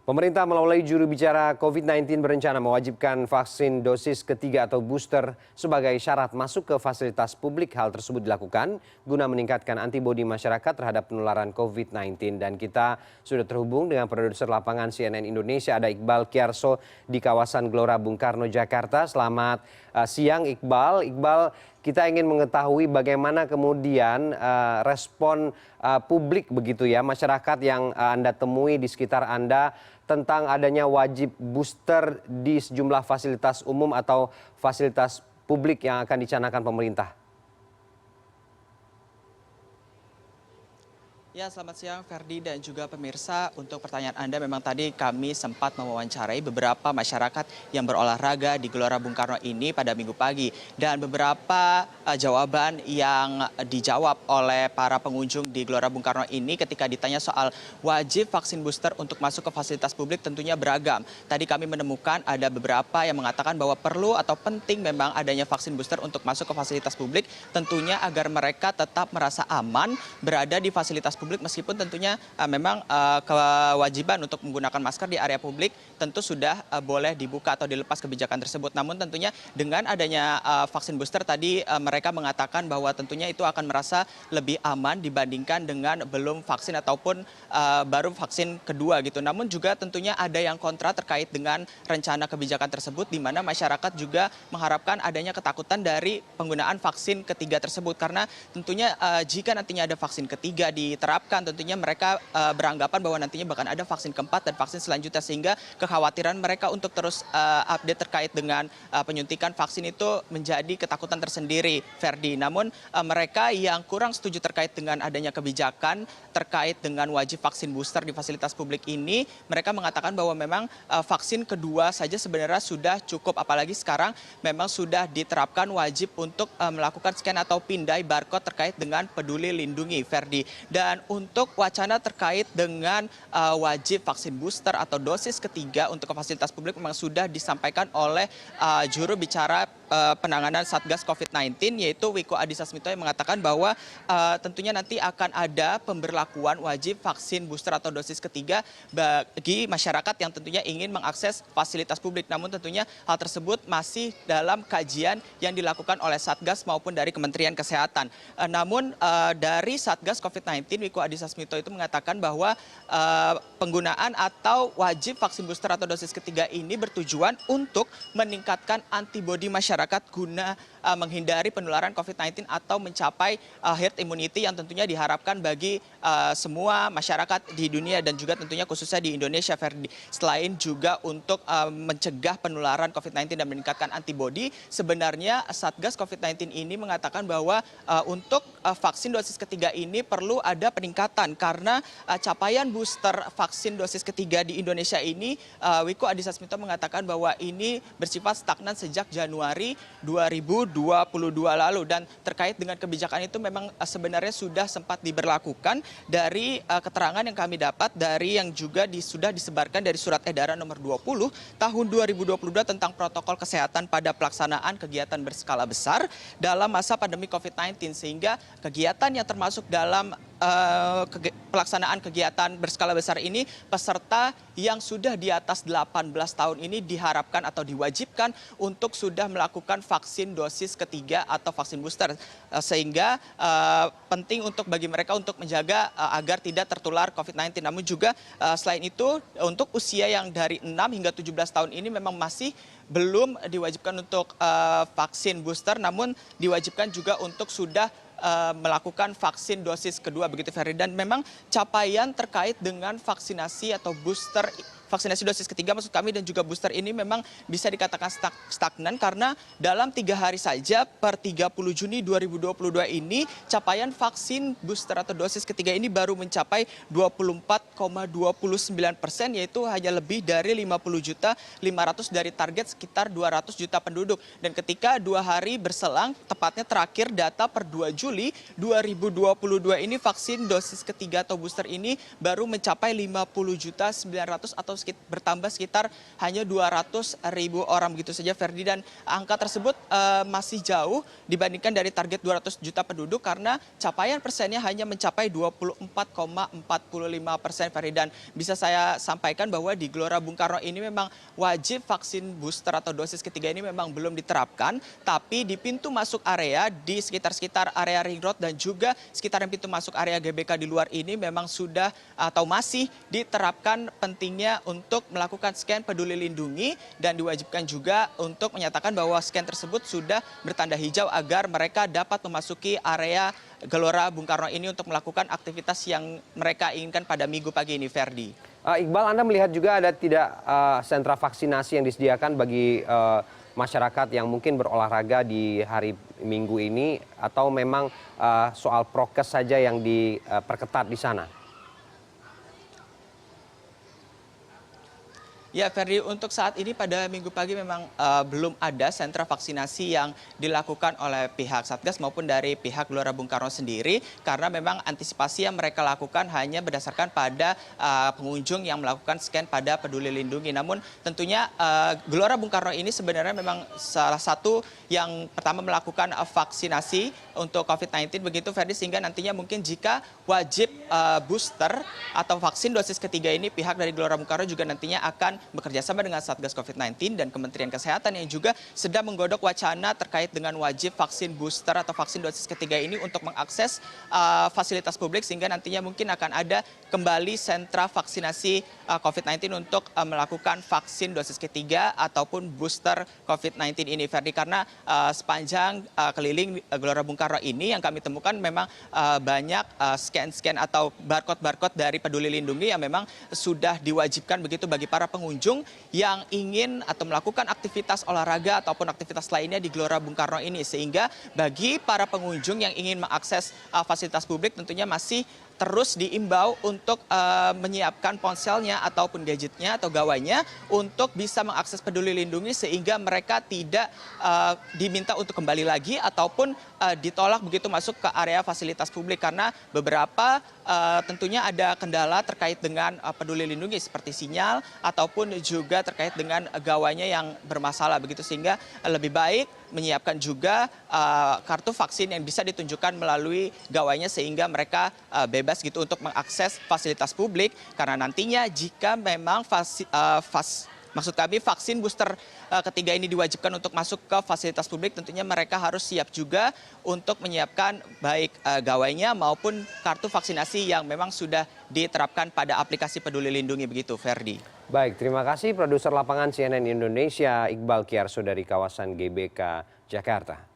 Pemerintah melalui juru bicara COVID-19 berencana mewajibkan vaksin dosis ketiga atau booster sebagai syarat masuk ke fasilitas publik. Hal tersebut dilakukan guna meningkatkan antibodi masyarakat terhadap penularan COVID-19. Dan kita sudah terhubung dengan produser lapangan CNN Indonesia, ada Iqbal Kiarso di kawasan Gelora Bung Karno, Jakarta. Selamat siang Iqbal. Iqbal, kita ingin mengetahui bagaimana kemudian respon publik begitu ya, masyarakat yang Anda temui di sekitar Anda tentang adanya wajib booster di sejumlah fasilitas umum atau fasilitas publik yang akan dicanangkan pemerintah. Ya, selamat siang Ferdi dan juga pemirsa. Untuk pertanyaan Anda, memang tadi kami sempat mewawancarai beberapa masyarakat yang berolahraga di Gelora Bung Karno ini pada minggu pagi. Dan beberapa jawaban yang dijawab oleh para pengunjung di Gelora Bung Karno ini ketika ditanya soal wajib vaksin booster untuk masuk ke fasilitas publik tentunya beragam. Tadi kami menemukan ada beberapa yang mengatakan bahwa perlu atau penting memang adanya vaksin booster untuk masuk ke fasilitas publik, tentunya agar mereka tetap merasa aman berada di fasilitas publik, meskipun tentunya memang kewajiban untuk menggunakan masker di area publik tentu sudah boleh dibuka atau dilepas kebijakan tersebut. Namun tentunya dengan adanya vaksin booster tadi mereka mengatakan bahwa tentunya itu akan merasa lebih aman dibandingkan dengan belum vaksin ataupun baru vaksin kedua gitu. Namun juga tentunya ada yang kontra terkait dengan rencana kebijakan tersebut, di mana masyarakat juga mengharapkan adanya ketakutan dari penggunaan vaksin ketiga tersebut, karena tentunya jika nantinya ada vaksin ketiga diterapkan, tentunya mereka beranggapan bahwa nantinya bahkan ada vaksin keempat dan vaksin selanjutnya, sehingga kekhawatiran mereka untuk terus update terkait dengan penyuntikan vaksin itu menjadi ketakutan tersendiri, Ferdi. Namun mereka yang kurang setuju terkait dengan adanya kebijakan terkait dengan wajib vaksin booster di fasilitas publik ini, mereka mengatakan bahwa memang vaksin kedua saja sebenarnya sudah cukup, apalagi sekarang memang sudah diterapkan wajib untuk melakukan scan atau pindai barcode terkait dengan Peduli Lindungi, Ferdi. Dan untuk wacana terkait dengan wajib vaksin booster atau dosis ketiga untuk ke fasilitas publik memang sudah disampaikan oleh juru bicara penanganan Satgas COVID-19, yaitu Wiku Adhisa Smito, yang mengatakan bahwa tentunya nanti akan ada pemberlakuan wajib vaksin booster atau dosis ketiga bagi masyarakat yang tentunya ingin mengakses fasilitas publik. Namun tentunya hal tersebut masih dalam kajian yang dilakukan oleh Satgas maupun dari Kementerian Kesehatan. Namun dari Satgas COVID-19, Wiku Adhisa Smito itu mengatakan bahwa penggunaan atau wajib vaksin booster atau dosis ketiga ini bertujuan untuk meningkatkan antibodi masyarakat guna menghindari penularan COVID-19 atau mencapai herd immunity yang tentunya diharapkan bagi semua masyarakat di dunia dan juga tentunya khususnya di Indonesia, Ferdi. Selain juga untuk mencegah penularan COVID-19 dan meningkatkan antibodi, sebenarnya Satgas COVID-19 ini mengatakan bahwa untuk vaksin dosis ketiga ini perlu ada peningkatan, karena capaian booster vaksin dosis ketiga di Indonesia ini, Wiku Adhisa Smito mengatakan bahwa ini bersifat stagnan sejak Januari 2022 lalu. Dan terkait dengan kebijakan itu memang sebenarnya sudah sempat diberlakukan dari keterangan yang kami dapat dari yang juga sudah disebarkan dari surat edaran nomor 20 tahun 2022 tentang protokol kesehatan pada pelaksanaan kegiatan berskala besar dalam masa pandemi COVID-19, sehingga kegiatan yang termasuk dalam pelaksanaan kegiatan berskala besar ini, peserta yang sudah di atas 18 tahun ini diharapkan atau diwajibkan untuk sudah melakukan vaksin dosis ketiga atau vaksin booster, sehingga penting untuk bagi mereka untuk menjaga agar tidak tertular COVID-19. Namun juga selain itu, untuk usia yang dari 6 hingga 17 tahun ini memang masih belum diwajibkan untuk vaksin booster, namun diwajibkan juga untuk sudah melakukan vaksin dosis kedua, begitu Ferry. Dan memang capaian terkait dengan vaksinasi atau booster, vaksinasi dosis ketiga maksud kami, dan juga booster ini memang bisa dikatakan stagnan, karena dalam 3 hari saja per 30 Juni 2022 ini capaian vaksin booster atau dosis ketiga ini baru mencapai 24,29%, yaitu hanya lebih dari 50.500.000 dari target sekitar 200 juta penduduk. Dan ketika 2 hari berselang, tepatnya terakhir data per 2 Juli 2022 ini, vaksin dosis ketiga atau booster ini baru mencapai 50.900.000 atau bertambah sekitar hanya 200.000 orang begitu saja Ferdi, dan angka tersebut masih jauh dibandingkan dari target 200 juta penduduk karena capaian persennya hanya mencapai 24,45% Ferdi. Dan bisa saya sampaikan bahwa di Gelora Bung Karno ini memang wajib vaksin booster atau dosis ketiga ini memang belum diterapkan, tapi di pintu masuk area di sekitar area Ring Road dan juga sekitaran pintu masuk area GBK di luar ini memang sudah atau masih diterapkan pentingnya untuk melakukan scan peduli lindungi, dan diwajibkan juga untuk menyatakan bahwa scan tersebut sudah bertanda hijau agar mereka dapat memasuki area Gelora Bung Karno ini untuk melakukan aktivitas yang mereka inginkan pada Minggu pagi ini, Ferdi. Iqbal, Anda melihat juga ada tidak sentra vaksinasi yang disediakan bagi masyarakat yang mungkin berolahraga di hari Minggu ini, atau memang soal prokes saja yang diperketat di sana? Ya Ferdi, untuk saat ini pada Minggu pagi memang belum ada sentra vaksinasi yang dilakukan oleh pihak Satgas maupun dari pihak Gelora Bung Karno sendiri, karena memang antisipasi yang mereka lakukan hanya berdasarkan pada pengunjung yang melakukan scan pada Peduli Lindungi. Namun tentunya Gelora Bung Karno ini sebenarnya memang salah satu yang pertama melakukan vaksinasi untuk COVID-19 begitu Ferdi, sehingga nantinya mungkin jika wajib booster atau vaksin dosis ketiga ini, pihak dari Gelora Bung Karno juga nantinya akan bekerjasama dengan Satgas COVID-19 dan Kementerian Kesehatan yang juga sedang menggodok wacana terkait dengan wajib vaksin booster atau vaksin dosis ketiga ini untuk mengakses fasilitas publik, sehingga nantinya mungkin akan ada kembali sentra vaksinasi COVID-19 untuk melakukan vaksin dosis ketiga ataupun booster COVID-19 ini, Ferdi. Karena sepanjang keliling Gelora Bung Karno ini yang kami temukan memang banyak scan-scan atau barcode-barcode dari Peduli Lindungi yang memang sudah diwajibkan begitu bagi para pengunjung yang ingin atau melakukan aktivitas olahraga ataupun aktivitas lainnya di Gelora Bung Karno ini. Sehingga bagi para pengunjung yang ingin mengakses fasilitas publik tentunya masih terus diimbau untuk menyiapkan ponselnya ataupun gadgetnya atau gawainya untuk bisa mengakses Peduli Lindungi, sehingga mereka tidak diminta untuk kembali lagi ataupun ditolak begitu masuk ke area fasilitas publik, karena beberapa tentunya ada kendala terkait dengan Peduli Lindungi seperti sinyal ataupun juga terkait dengan gawainya yang bermasalah begitu, sehingga lebih baik menyiapkan juga kartu vaksin yang bisa ditunjukkan melalui gawainya sehingga mereka bebas gitu untuk mengakses fasilitas publik, karena nantinya jika memang maksud kami vaksin booster ketiga ini diwajibkan untuk masuk ke fasilitas publik, tentunya mereka harus siap juga untuk menyiapkan baik gawainya maupun kartu vaksinasi yang memang sudah diterapkan pada aplikasi Peduli Lindungi begitu, Ferdi. Baik, terima kasih produser lapangan CNN Indonesia Iqbal Kiyarso dari kawasan GBK Jakarta.